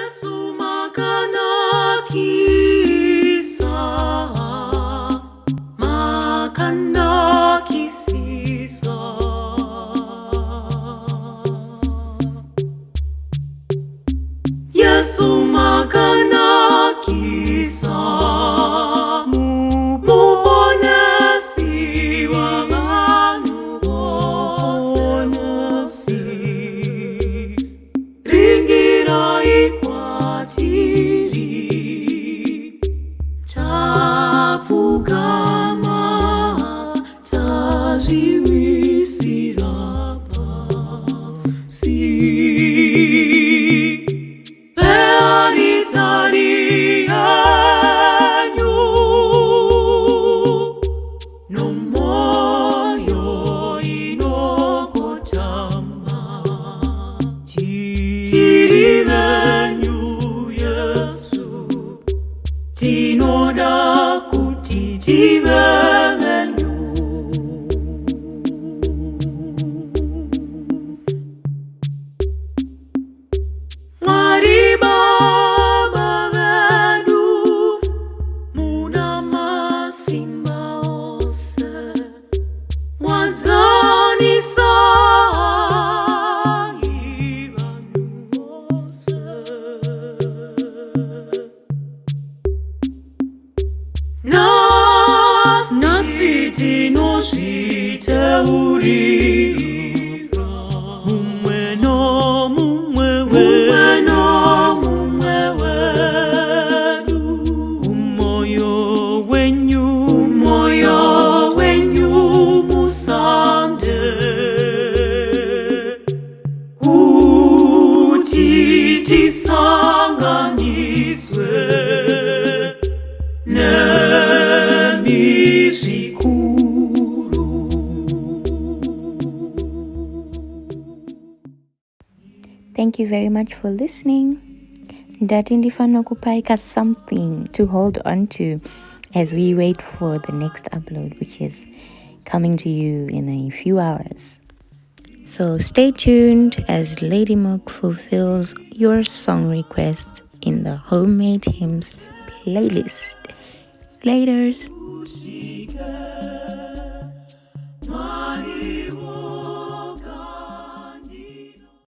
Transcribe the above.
Yesu Makanakisa, Makanakisisa. Yesu Makanakisa, muponesi wa vanhu vose. Ringirai kwatiri, tapfugama tazviwisira pasi. Pearitari yanyu nomoyo inokotama. Tiri venyu Yesu, tinoda kuti tive venyu. Mwari Baba vedu, muna masimba ose, mwadzanisa vanhu vose. Nasi tinozviteurira mumwe nomumwe wedu, umoyo wenyu musande, kuti tisanganiswe nemi zvikuru. Thank you very much for listening. Ndati ndifano kupaika something to hold on to as we wait for the next upload, which is coming to you in a few hours. So stay tuned as Lady Mook fulfills your song request in the Homemade Hymns playlist. Laters.